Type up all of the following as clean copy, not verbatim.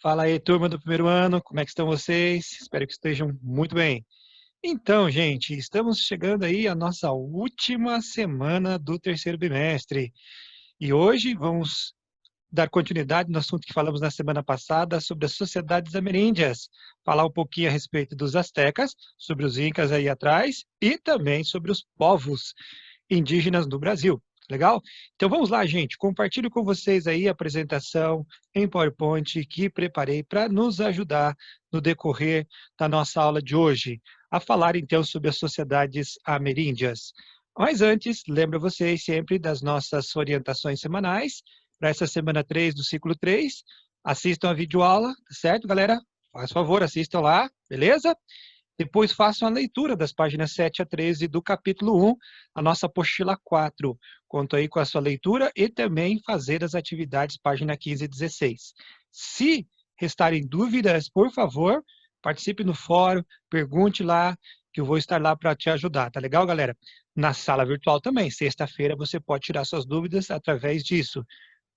Fala aí, turma do primeiro ano, como é que estão vocês? Espero que estejam muito bem. Então, gente, estamos chegando aí à nossa última semana do terceiro bimestre. E hoje vamos dar continuidade no assunto que falamos na semana passada sobre as sociedades ameríndias. Falar um pouquinho a respeito dos astecas, sobre os incas aí atrás e também sobre os povos indígenas do Brasil. Legal? Então vamos lá, gente. Compartilho com vocês aí a apresentação em PowerPoint que preparei para nos ajudar no decorrer da nossa aula de hoje, a falar então sobre as sociedades ameríndias. Mas antes, lembro vocês sempre das nossas orientações semanais, para essa semana 3 do ciclo 3. Assistam a videoaula, certo, galera? Faz favor, assistam lá, beleza? Depois façam a leitura das páginas 7 a 13 do capítulo 1, a nossa apostila 4. Conto aí com a sua leitura e também fazer as atividades página 15 e 16. Se restarem dúvidas, por favor, participe no fórum, pergunte lá, que eu vou estar lá para te ajudar, tá legal, galera? Na sala virtual também, sexta-feira você pode tirar suas dúvidas através disso.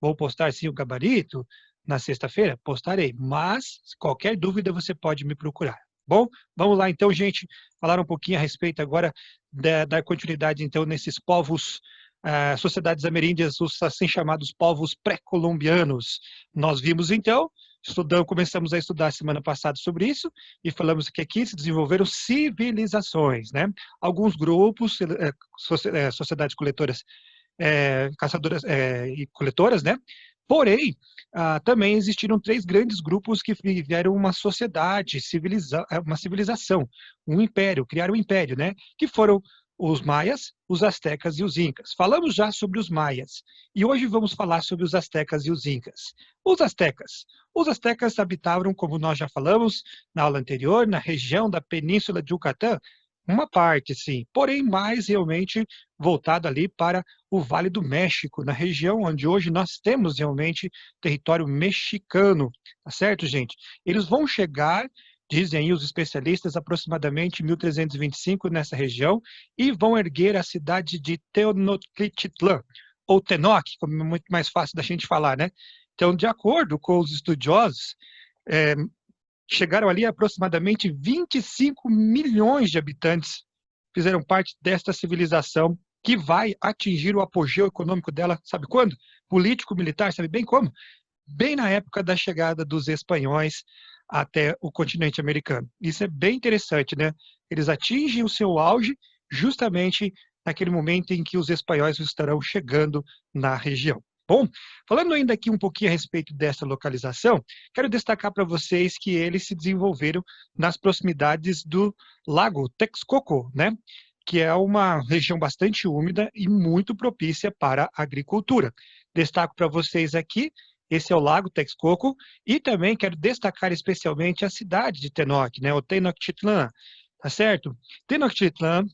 Vou postar sim o gabarito na sexta-feira? Postarei, mas qualquer dúvida você pode me procurar. Bom, vamos lá então, gente, falar um pouquinho a respeito agora da continuidade então nesses povos, sociedades ameríndias, os assim chamados povos pré-colombianos. Nós vimos então, começamos a estudar semana passada sobre isso e falamos que aqui se desenvolveram civilizações, né? Alguns grupos, sociedades coletoras, caçadoras e coletoras, né? Porém, também existiram três grandes grupos que viveram uma sociedade, uma civilização, um império, criaram um império, né? Que foram os maias, os astecas e os incas. Falamos já sobre os maias e hoje vamos falar sobre os astecas e os incas. Os astecas. Os astecas habitavam, como nós já falamos na aula anterior, na região da Península de Yucatán, uma parte, sim, porém mais realmente voltado ali para o Vale do México, na região onde hoje nós temos realmente território mexicano, tá certo, gente? Eles vão chegar, dizem aí os especialistas, aproximadamente 1325 nessa região e vão erguer a cidade de Tenochtitlan, ou Tenoch, como é muito mais fácil da gente falar, né? Então, de acordo com os estudiosos, é, chegaram ali a aproximadamente 25 milhões de habitantes, fizeram parte desta civilização que vai atingir o apogeu econômico dela, sabe quando? Político-militar, sabe bem como? Bem na época da chegada dos espanhóis até o continente americano. Isso é bem interessante, né? Eles atingem o seu auge justamente naquele momento em que os espanhóis estarão chegando na região. Bom, falando ainda aqui um pouquinho a respeito dessa localização, quero destacar para vocês que eles se desenvolveram nas proximidades do Lago Texcoco, né? Que é uma região bastante úmida e muito propícia para a agricultura. Destaco para vocês aqui, esse é o Lago Texcoco, e também quero destacar especialmente a cidade de Tenoch, né? O Tenochtitlan, tá certo? Tenochtitlan,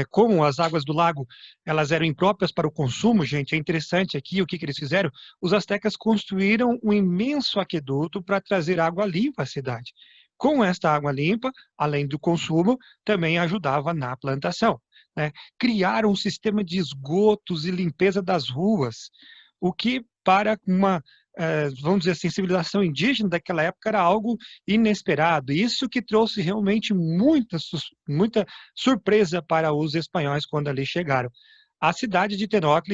como as águas do lago elas eram impróprias para o consumo, gente, é interessante aqui o que eles fizeram. Os astecas construíram um imenso aqueduto para trazer água limpa à cidade. Com esta água limpa, além do consumo, também ajudava na plantação, né? Criaram um sistema de esgotos e limpeza das ruas, o que para uma, vamos dizer assim, civilização indígena daquela época era algo inesperado. Isso que trouxe realmente muita surpresa para os espanhóis quando ali chegaram. A cidade de Tenoch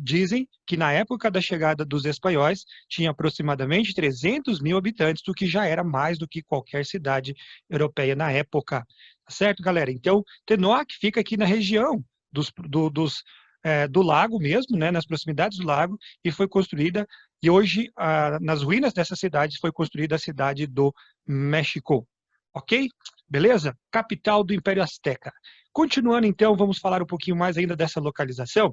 dizem que na época da chegada dos espanhóis tinha aproximadamente 300 mil habitantes, o que já era mais do que qualquer cidade europeia na época. Tá certo, galera? Então, Tenoch fica aqui na região do lago mesmo, né, nas proximidades do lago, e foi construída, e hoje, nas ruínas dessa cidade, foi construída a cidade do México. Ok? Beleza? Capital do Império Azteca. Continuando, então, vamos falar um pouquinho mais ainda dessa localização.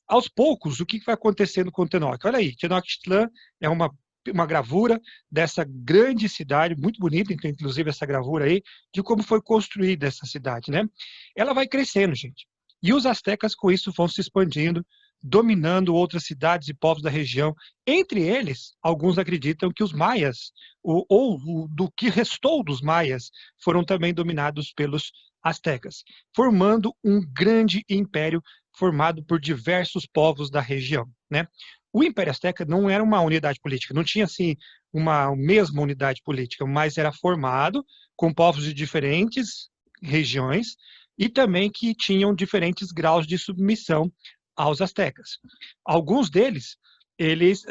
Aos poucos, o que vai acontecendo com Tenoch? Olha aí, Tenochtitlan é uma gravura dessa grande cidade, muito bonita, inclusive essa gravura aí, de como foi construída essa cidade, né? Ela vai crescendo, gente. E os astecas, com isso, vão se expandindo, dominando outras cidades e povos da região. Entre eles, alguns acreditam que os maias, do que restou dos maias, foram também dominados pelos astecas, formando um grande império formado por diversos povos da região, né? o Império Azteca não era uma unidade política, não tinha assim uma mesma unidade política, mas era formado com povos de diferentes regiões e também que tinham diferentes graus de submissão aos astecas. Alguns deles, eles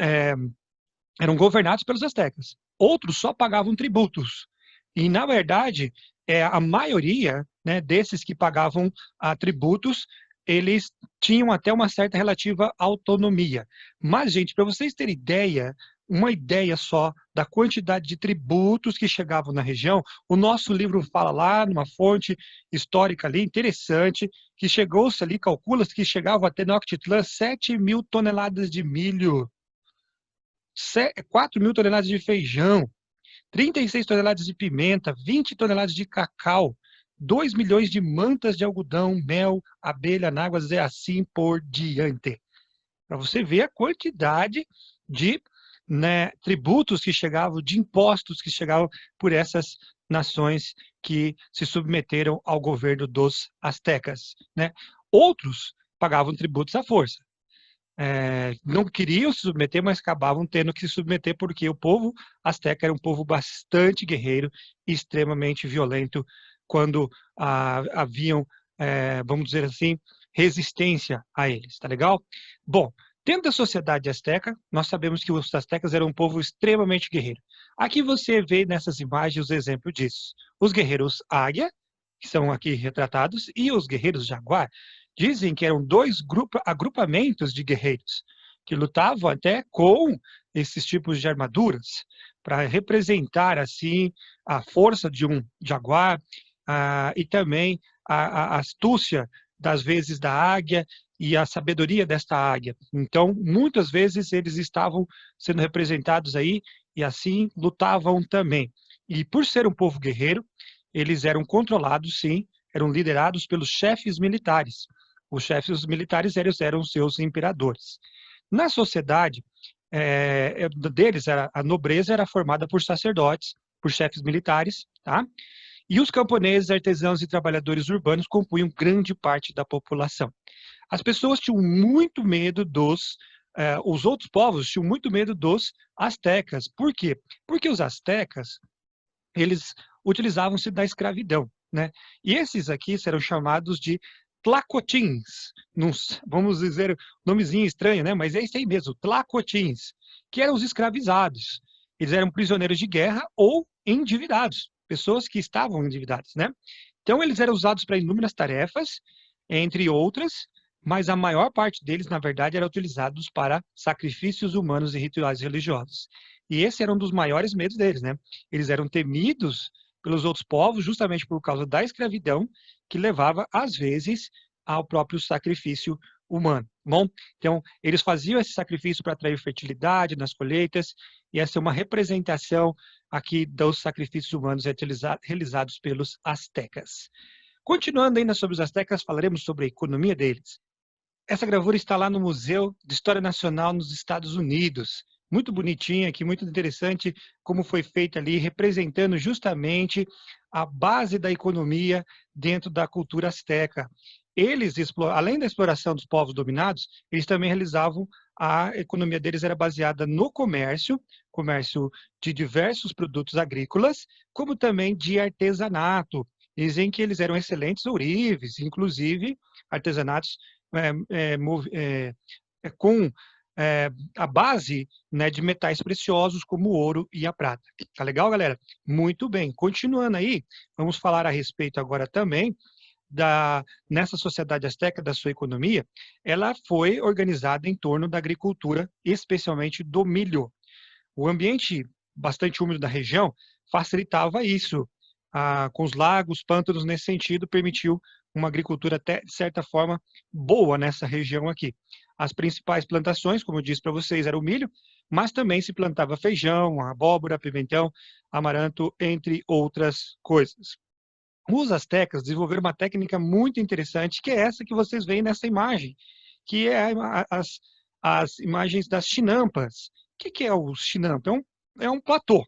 eram governados pelos astecas, outros só pagavam tributos. E, na verdade, a maioria, né, desses que pagavam tributos, eles tinham até uma certa relativa autonomia. Mas, gente, para vocês terem ideia, uma ideia só da quantidade de tributos que chegavam na região, o nosso livro fala lá, numa fonte histórica ali, interessante, que chegou-se ali, calcula-se que chegava até Tenochtitlan 7.000 toneladas de milho, 4.000 toneladas de feijão, 36 toneladas de pimenta, 20 toneladas de cacau, 2 milhões de mantas de algodão, mel, abelha, náguas e assim por diante. Para você ver a quantidade de, né, tributos que chegavam, de impostos que chegavam por essas nações que se submeteram ao governo dos astecas, né? Outros pagavam tributos à força. Não queriam se submeter, mas acabavam tendo que se submeter porque o povo asteca era um povo bastante guerreiro e extremamente violento quando haviam, vamos dizer assim, resistência a eles, tá legal? Bom, dentro da sociedade asteca, nós sabemos que os astecas eram um povo extremamente guerreiro. Aqui você vê nessas imagens os exemplos disso. Os guerreiros águia, que são aqui retratados, e os guerreiros jaguar. Dizem que eram dois agrupamentos de guerreiros que lutavam até com esses tipos de armaduras para representar assim a força de um jaguar e também a astúcia das vezes da águia e a sabedoria desta águia. Então, muitas vezes eles estavam sendo representados aí e assim lutavam também. E por ser um povo guerreiro, eles eram controlados, sim, eram liderados pelos chefes militares. Os chefes militares eram seus imperadores. Na sociedade deles, a nobreza era formada por sacerdotes, por chefes militares, tá? E os camponeses, artesãos e trabalhadores urbanos compunham grande parte da população. As pessoas tinham muito medo os outros povos tinham muito medo dos astecas. Por quê? Porque os astecas, eles utilizavam-se da escravidão, né? E esses aqui serão chamados de tlacotins, vamos dizer, nomezinho estranho, né? Mas é isso aí mesmo, tlacotins, que eram os escravizados. Eles eram prisioneiros de guerra ou endividados, pessoas que estavam endividadas, né? Então, eles eram usados para inúmeras tarefas, entre outras, mas a maior parte deles, na verdade, era utilizados para sacrifícios humanos e rituais religiosos. E esse era um dos maiores medos deles, né? Eles eram temidos pelos outros povos justamente por causa da escravidão que levava, às vezes, ao próprio sacrifício humano. Bom, então, eles faziam esse sacrifício para atrair fertilidade nas colheitas, e essa é uma representação aqui dos sacrifícios humanos realizados pelos astecas. Continuando ainda sobre os astecas, falaremos sobre a economia deles. Essa gravura está lá no Museu de História Nacional nos Estados Unidos. Muito bonitinha aqui, muito interessante como foi feita ali, representando justamente a base da economia dentro da cultura asteca. Eles, além da exploração dos povos dominados, eles também realizavam, a economia deles era baseada no comércio de diversos produtos agrícolas, como também de artesanato. Dizem que eles eram excelentes ourives, inclusive artesanatos com a base, né, de metais preciosos como o ouro e a prata. Tá legal, galera? Muito bem. Continuando aí, vamos falar a respeito agora também nessa sociedade asteca, da sua economia. Ela foi organizada em torno da agricultura, especialmente do milho. O ambiente bastante úmido da região facilitava isso. Com os lagos, pântanos, nesse sentido, permitiu uma agricultura até, de certa forma, boa nessa região aqui. As principais plantações, como eu disse para vocês, era o milho, mas também se plantava feijão, abóbora, pimentão, amaranto, entre outras coisas. Os astecas desenvolveram uma técnica muito interessante, que é essa que vocês veem nessa imagem, que é as imagens das chinampas. O que é o chinampa? É um platô,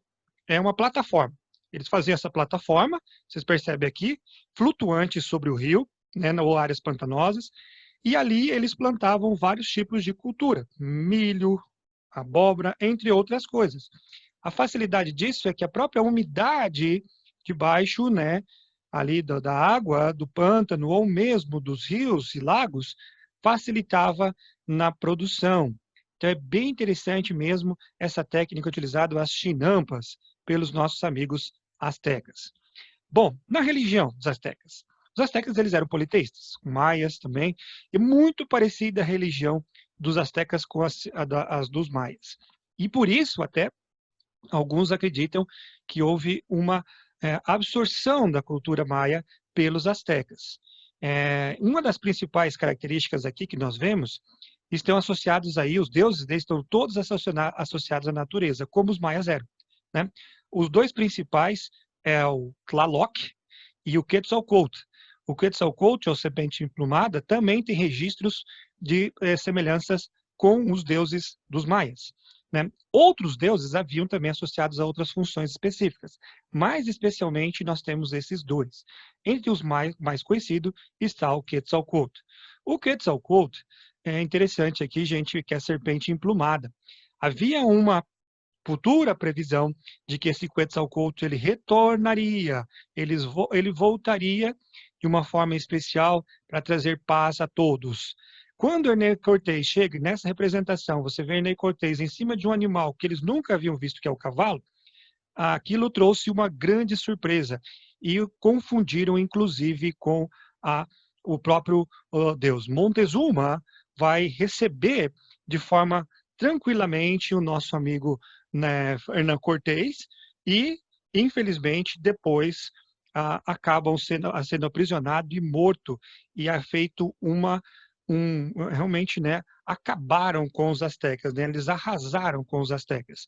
é uma plataforma. Eles faziam essa plataforma, vocês percebem aqui, flutuante sobre o rio, né, ou áreas pantanosas, e ali eles plantavam vários tipos de cultura, milho, abóbora, entre outras coisas. A facilidade disso é que a própria umidade debaixo, né, ali da água, do pântano, ou mesmo dos rios e lagos, facilitava na produção. Então é bem interessante mesmo essa técnica utilizada, as chinampas, pelos nossos amigos astecas. Bom, na religião dos astecas. Os astecas eles eram politeístas, maias também, e muito parecida a religião dos astecas com as dos maias. E por isso, até, alguns acreditam que houve uma absorção da cultura maia pelos astecas. Uma das principais características aqui que nós vemos estão associados aí, os deuses deles estão todos associados à natureza, como os maias eram, né? Os dois principais é o Tlaloc e o Quetzalcoatl. O Quetzalcoatl, ou serpente emplumada, também tem registros de semelhanças com os deuses dos maias, né? Outros deuses haviam também associados a outras funções específicas, mas especialmente nós temos esses dois. Entre os mais conhecidos está o Quetzalcoatl. O Quetzalcoatl é interessante aqui, gente, que é a serpente emplumada. Havia uma futura previsão de que esse Quetzalcoatl ele retornaria, ele voltaria de uma forma especial para trazer paz a todos. Quando René Cortés chega nessa representação, você vê René Cortés em cima de um animal que eles nunca haviam visto, que é o cavalo, aquilo trouxe uma grande surpresa e o confundiram, inclusive, com o próprio Deus. Montezuma vai receber de forma tranquilamente o nosso amigo, né, Hernán Cortés e, infelizmente, depois acabam sendo aprisionado e morto e é feito realmente, né, acabaram com os astecas, né, eles arrasaram com os astecas.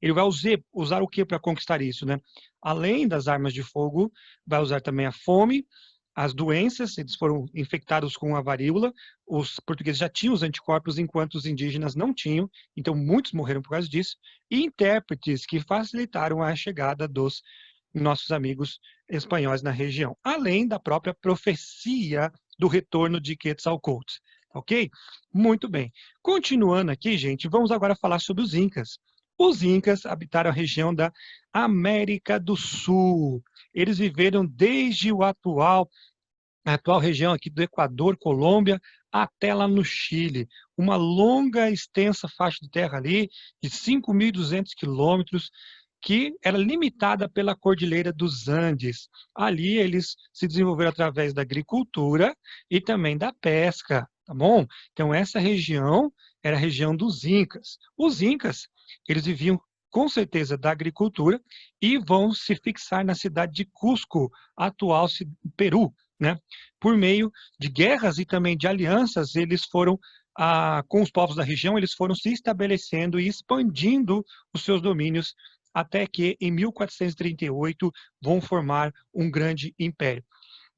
Ele vai usar o que para conquistar isso, né? Além das armas de fogo, vai usar também a fome, as doenças, eles foram infectados com a varíola, os portugueses já tinham os anticorpos, enquanto os indígenas não tinham, então muitos morreram por causa disso, e intérpretes que facilitaram a chegada dos nossos amigos espanhóis na região, além da própria profecia do retorno de Quetzalcoatl, ok? Muito bem. Continuando aqui, gente, vamos agora falar sobre os Incas. Os Incas habitaram a região da América do Sul. Eles viveram desde a atual região aqui do Equador, Colômbia, até lá no Chile. Uma longa, extensa faixa de terra ali, de 5.200 quilômetros, que era limitada pela Cordilheira dos Andes. Ali eles se desenvolveram através da agricultura e também da pesca, tá bom? Então essa região era a região dos Incas. Os Incas, eles viviam com certeza da agricultura e vão se fixar na cidade de Cusco, atual Peru, né? Por meio de guerras e também de alianças, eles foram com os povos da região, eles foram se estabelecendo e expandindo os seus domínios até que, em 1438, vão formar um grande império.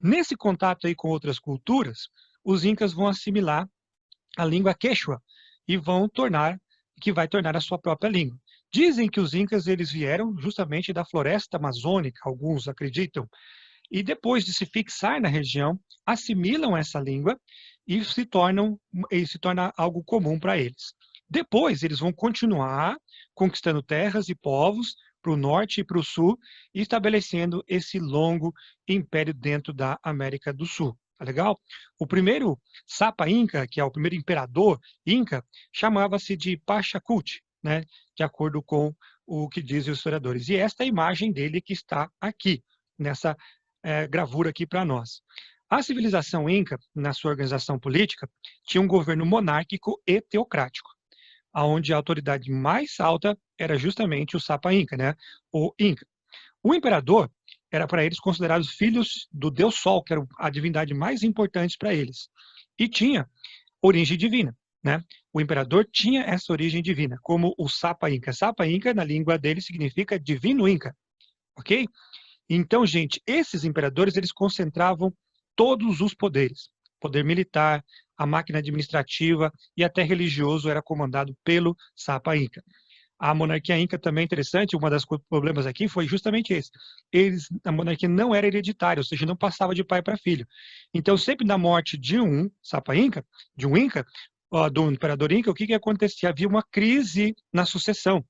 Nesse contato aí com outras culturas, os incas vão assimilar a língua quechua e que vai tornar a sua própria língua. Dizem que os incas eles vieram justamente da floresta amazônica, alguns acreditam, e depois de se fixar na região, assimilam essa língua e se torna algo comum para eles. Depois, eles vão continuar conquistando terras e povos para o norte e para o sul, e estabelecendo esse longo império dentro da América do Sul. Tá legal? O primeiro Sapa Inca, que é o primeiro imperador Inca, chamava-se de Pachacuti, né? De acordo com o que dizem os historiadores. E esta é a imagem dele que está aqui, nessa gravura aqui para nós. A civilização Inca, na sua organização política, tinha um governo monárquico e teocrático, onde a autoridade mais alta era justamente o Sapa Inca, né? O Inca. O imperador era para eles considerado filhos do Deus Sol, que era a divindade mais importante para eles, e tinha origem divina, né? O imperador tinha essa origem divina, como o Sapa Inca. Sapa Inca, na língua dele, significa divino Inca, ok? Então, gente, esses imperadores, eles concentravam todos os poderes. Poder militar, a máquina administrativa e até religioso era comandado pelo Sapa Inca. A monarquia inca também é interessante, uma das problemas aqui foi justamente esse. A monarquia não era hereditária, ou seja, não passava de pai para filho. Então, sempre na morte de um Sapa Inca, de um Inca, do imperador Inca, o que acontecia? Havia uma crise na sucessão.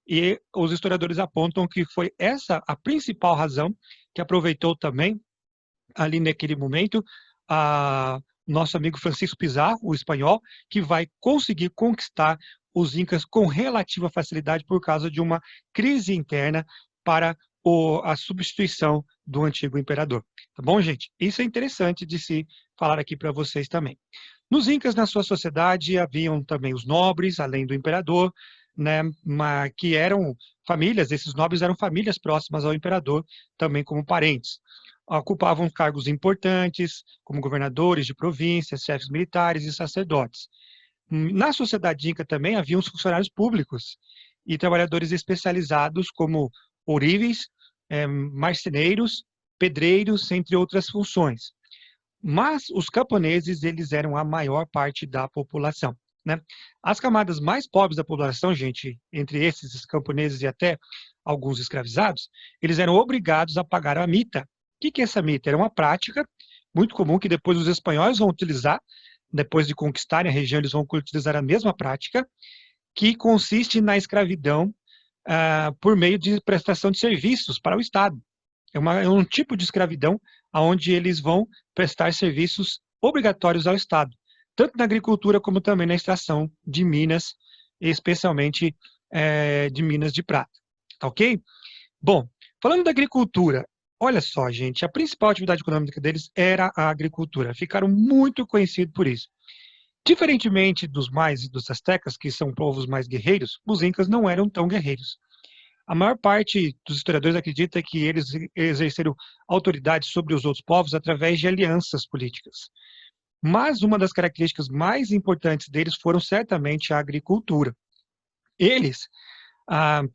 E os historiadores apontam que foi essa a principal razão que aproveitou também, ali naquele momento, nosso amigo Francisco Pizarro, o espanhol, que vai conseguir conquistar os incas com relativa facilidade por causa de uma crise interna para a substituição do antigo imperador. Tá bom, gente? Isso é interessante de se falar aqui para vocês também. Nos incas, na sua sociedade, haviam também os nobres, além do imperador, né, que eram famílias, esses nobres eram famílias próximas ao imperador, também como parentes. Ocupavam cargos importantes, como governadores de províncias, chefes militares e sacerdotes. Na sociedade inca também haviam os funcionários públicos e trabalhadores especializados como ourives, marceneiros, pedreiros, entre outras funções. Mas os camponeses, eles eram a maior parte da população, né? As camadas mais pobres da população, gente, entre esses camponeses e até alguns escravizados, eles eram obrigados a pagar a mita. O que é essa mita? Era uma prática muito comum que depois os espanhóis vão utilizar, depois de conquistarem a região, eles vão utilizar a mesma prática, que consiste na escravidão por meio de prestação de serviços para o Estado. É um tipo de escravidão onde eles vão prestar serviços obrigatórios ao Estado, tanto na agricultura como também na extração de minas, especialmente de minas de prata. Tá ok? Bom, falando da agricultura, olha só, gente, a principal atividade econômica deles era a agricultura. Ficaram muito conhecidos por isso. Diferentemente dos dos astecas, que são povos mais guerreiros, os incas não eram tão guerreiros. A maior parte dos historiadores acredita que eles exerceram autoridade sobre os outros povos através de alianças políticas. Mas uma das características mais importantes deles foram certamente a agricultura. Eles,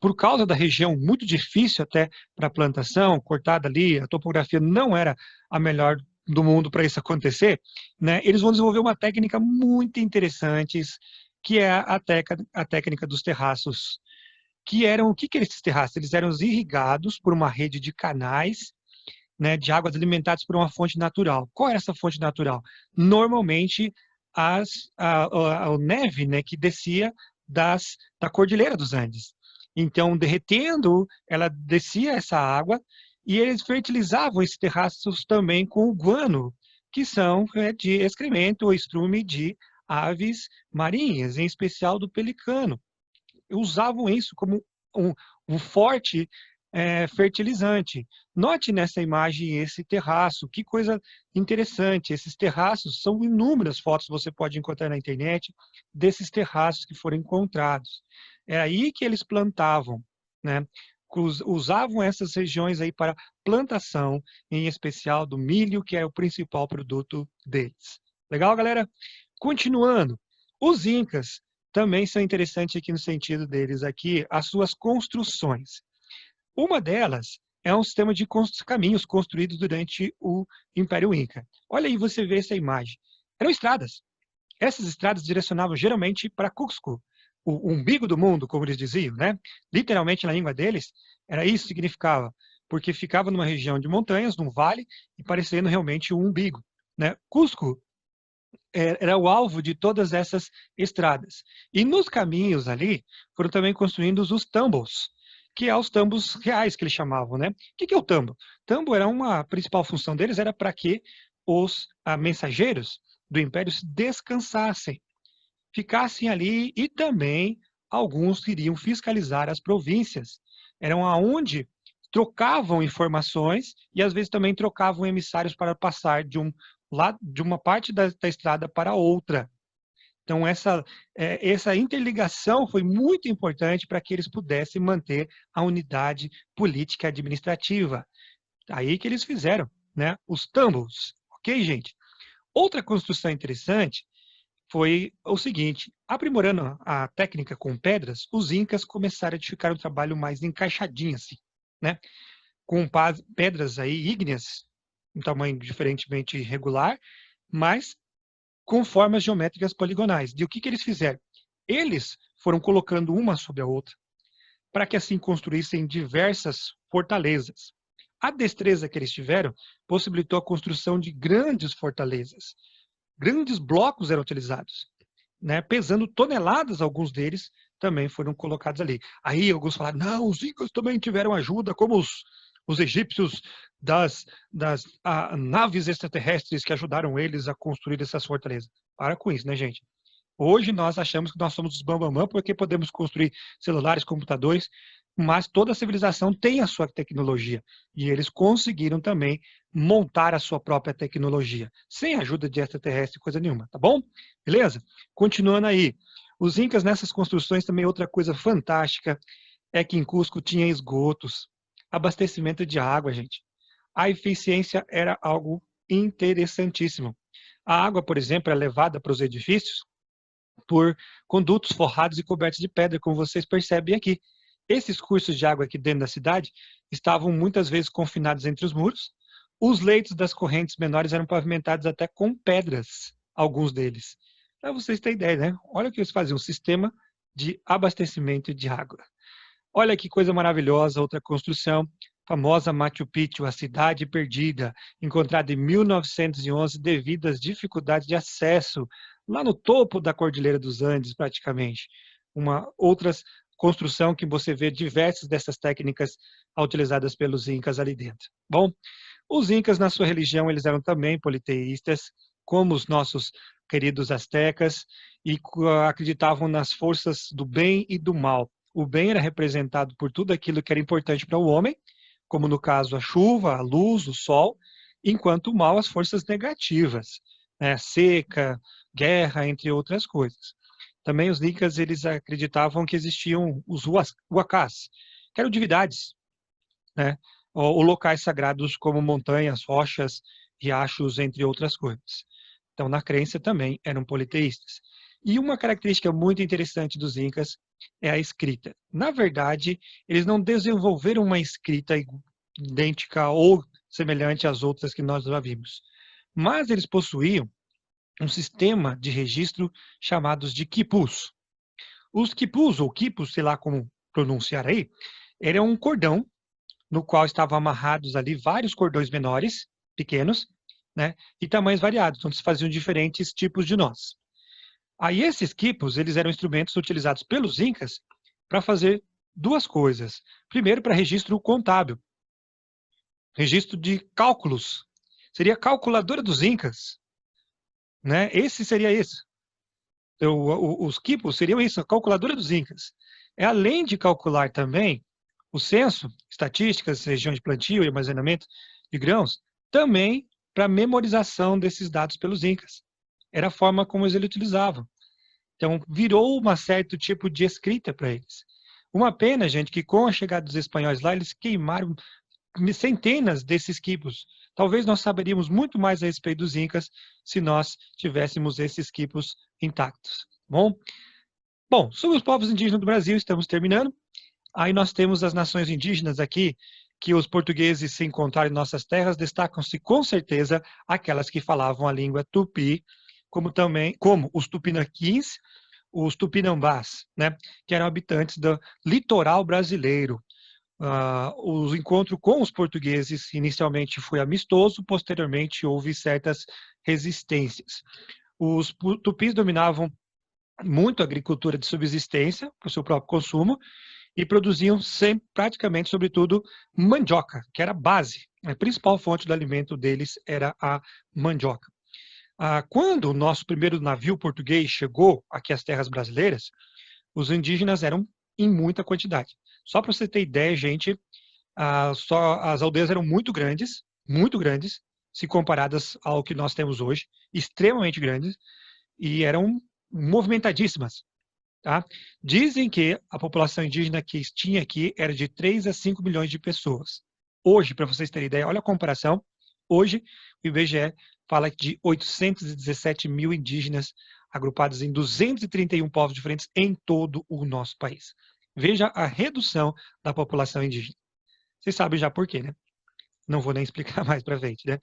por causa da região muito difícil até para a plantação, cortada ali, a topografia não era a melhor do mundo para isso acontecer, né, eles vão desenvolver uma técnica muito interessante, que é a técnica dos terraços. O que eram esses terraços? Eles eram irrigados por uma rede de canais, né, de águas alimentadas por uma fonte natural. Qual era essa fonte natural? Normalmente a neve, né, que descia da Cordilheira dos Andes. Então, derretendo, ela descia essa água e eles fertilizavam esses terraços também com o guano, que são de excremento ou estrume de aves marinhas, em especial do pelicano. Usavam isso como um forte fertilizante. Note nessa imagem esse terraço, que coisa interessante. Esses terraços, são inúmeras fotos que você pode encontrar na internet desses terraços que foram encontrados. É aí que eles plantavam, né? Usavam essas regiões aí para plantação, em especial do milho, que é o principal produto deles. Legal, galera? Continuando, os incas também são interessantes aqui no sentido deles, aqui, as suas construções. Uma delas é um sistema de caminhos construídos durante o Império Inca. Olha aí, você vê essa imagem. Eram estradas. Essas estradas direcionavam geralmente para Cusco, o umbigo do mundo, como eles diziam, né? Literalmente, na língua deles, era isso que significava, porque ficava numa região de montanhas, num vale, e parecendo realmente um umbigo, né? Cusco era o alvo de todas essas estradas. E nos caminhos ali, foram também construídos os tambos, que é os tambos reais que eles chamavam, né? O que é o tambo? Tambo era a principal função deles era para que os mensageiros do império descansassem, ficassem ali e também alguns iriam fiscalizar as províncias. Eram aonde trocavam informações e às vezes também trocavam emissários para passar de uma parte da estrada para outra. Então, essa interligação foi muito importante para que eles pudessem manter a unidade política e administrativa. Aí que eles fizeram, né, os tambos. Ok, gente? Outra construção interessante foi o seguinte: aprimorando a técnica com pedras, os incas começaram a edificar um trabalho mais encaixadinho, assim, né? Com pedras aí ígneas, um tamanho diferentemente irregular, mas com formas geométricas poligonais. E o que eles fizeram? Eles foram colocando uma sobre a outra, para que assim construíssem diversas fortalezas. A destreza que eles tiveram possibilitou a construção de grandes fortalezas. Grandes blocos eram utilizados, né, pesando toneladas, alguns deles também foram colocados ali. Aí alguns falaram, não, os incas também tiveram ajuda, como os egípcios das naves extraterrestres que ajudaram eles a construir essas fortalezas. Para com isso, né, gente? Hoje nós achamos que nós somos os bambamã porque podemos construir celulares, computadores, mas toda civilização tem a sua tecnologia. E eles conseguiram também montar a sua própria tecnologia, sem ajuda de extraterrestre, coisa nenhuma, tá bom? Beleza? Continuando aí. Os incas nessas construções também outra coisa fantástica é que em Cusco tinha esgotos, abastecimento de água, gente. A eficiência era algo interessantíssimo. A água, por exemplo, é levada para os edifícios por condutos forrados e cobertos de pedra, como vocês percebem aqui. Esses cursos de água aqui dentro da cidade estavam muitas vezes confinados entre os muros. Os leitos das correntes menores eram pavimentados até com pedras, alguns deles. Para vocês terem ideia, né? Olha o que eles faziam, um sistema de abastecimento de água. Olha que coisa maravilhosa, outra construção, famosa Machu Picchu, a cidade perdida, encontrada em 1911 devido às dificuldades de acesso, lá no topo da Cordilheira dos Andes, praticamente. Uma outra construção que você vê diversas dessas técnicas utilizadas pelos incas ali dentro. Bom, os incas na sua religião, eles eram também politeístas, como os nossos queridos astecas, e acreditavam nas forças do bem e do mal. O bem era representado por tudo aquilo que era importante para o homem, como no caso a chuva, a luz, o sol, enquanto o mal as forças negativas, né? Seca, guerra, entre outras coisas. Também os incas eles acreditavam que existiam os huacás, que eram divindades, né? Ou locais sagrados como montanhas, rochas, riachos, entre outras coisas. Então, na crença também eram politeístas. E uma característica muito interessante dos incas é a escrita. Na verdade, eles não desenvolveram uma escrita idêntica ou semelhante às outras que nós já vimos, mas eles possuíam um sistema de registro chamados de quipus. Os quipus, ou quipus, sei lá como pronunciar aí, era um cordão no qual estavam amarrados ali vários cordões menores, pequenos, né, e tamanhos variados, onde se faziam diferentes tipos de nós. Aí esses quipos, eles eram instrumentos utilizados pelos incas para fazer duas coisas. Primeiro, para registro contábil, registro de cálculos. Seria a calculadora dos incas, né? Esse seria isso. Então, os quipos seriam isso, a calculadora dos incas. É além de calcular também o censo, estatísticas, região de plantio e armazenamento de grãos, também para memorização desses dados pelos incas. Era a forma como eles utilizavam. Então, virou um certo tipo de escrita para eles. Uma pena, gente, que com a chegada dos espanhóis lá, eles queimaram centenas desses quipos. Talvez nós saberíamos muito mais a respeito dos incas se nós tivéssemos esses quipos intactos. Bom, sobre os povos indígenas do Brasil, estamos terminando. Aí nós temos as nações indígenas aqui, que os portugueses, se encontrarem em nossas terras, destacam-se com certeza aquelas que falavam a língua tupi, como os tupinaquins, os tupinambás, né, que eram habitantes do litoral brasileiro. O encontro com os portugueses inicialmente foi amistoso, posteriormente houve certas resistências. Os tupis dominavam muito a agricultura de subsistência, para o seu próprio consumo, e produziam sempre, praticamente, sobretudo, mandioca, que era a base. A principal fonte do alimento deles era a mandioca. Quando o nosso primeiro navio português chegou aqui às terras brasileiras, os indígenas eram em muita quantidade. Só para você ter ideia, gente, as aldeias eram muito grandes, se comparadas ao que nós temos hoje, extremamente grandes, e eram movimentadíssimas. Tá? Dizem que a população indígena que tinha aqui era de 3 a 5 milhões de pessoas. Hoje, para vocês terem ideia, olha a comparação, hoje o IBGE fala de 817 mil indígenas agrupados em 231 povos diferentes em todo o nosso país. Veja a redução da população indígena. Vocês sabem já por quê, né? Não vou nem explicar mais para frente, né?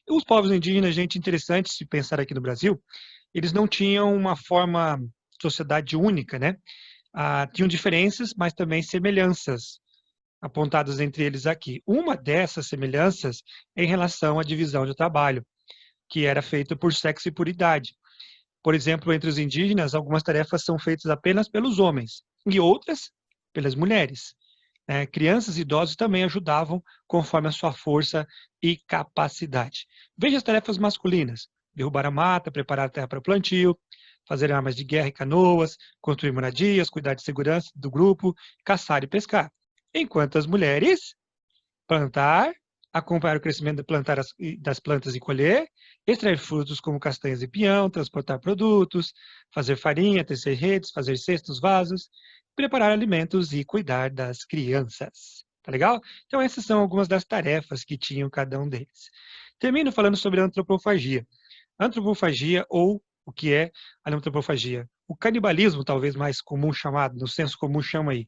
Os povos indígenas, gente, interessante se pensar aqui no Brasil, eles não tinham uma forma de sociedade única, né? tinham diferenças, mas também semelhanças apontadas entre eles aqui. Uma dessas semelhanças é em relação à divisão de trabalho, que era feita por sexo e por idade. Por exemplo, entre os indígenas, algumas tarefas são feitas apenas pelos homens e outras pelas mulheres. Crianças e idosos também ajudavam conforme a sua força e capacidade. Veja as tarefas masculinas: derrubar a mata, preparar a terra para o plantio, fazer armas de guerra e canoas, construir moradias, cuidar de segurança do grupo, caçar e pescar. Enquanto as mulheres, plantar, acompanhar o crescimento das plantas e colher, extrair frutos como castanhas e pinhão, transportar produtos, fazer farinha, tecer redes, fazer cestos, vasos, preparar alimentos e cuidar das crianças. Tá legal? Então essas são algumas das tarefas que tinham cada um deles. Termino falando sobre a antropofagia. Antropofagia, ou o que é a antropofagia? O canibalismo, talvez mais comum chamado, no senso comum chama aí,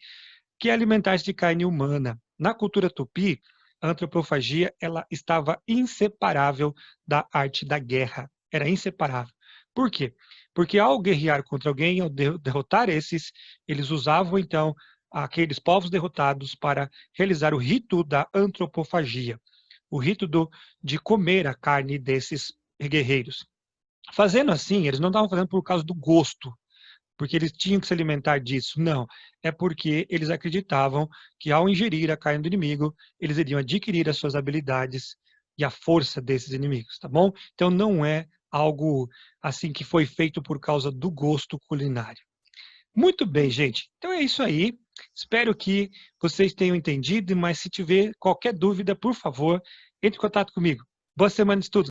que é alimentar-se de carne humana. Na cultura tupi, a antropofagia ela estava inseparável da arte da guerra. Era inseparável. Por quê? Porque ao guerrear contra alguém, ao derrotar esses, eles usavam então aqueles povos derrotados para realizar o rito da antropofagia, o rito de comer a carne desses guerreiros. Fazendo assim, eles não estavam fazendo por causa do gosto, porque eles tinham que se alimentar disso. Não, é porque eles acreditavam que ao ingerir a carne do inimigo, eles iriam adquirir as suas habilidades e a força desses inimigos, tá bom? Então não é algo assim que foi feito por causa do gosto culinário. Muito bem, gente. Então é isso aí. Espero que vocês tenham entendido, mas se tiver qualquer dúvida, por favor, entre em contato comigo. Boa semana de estudos.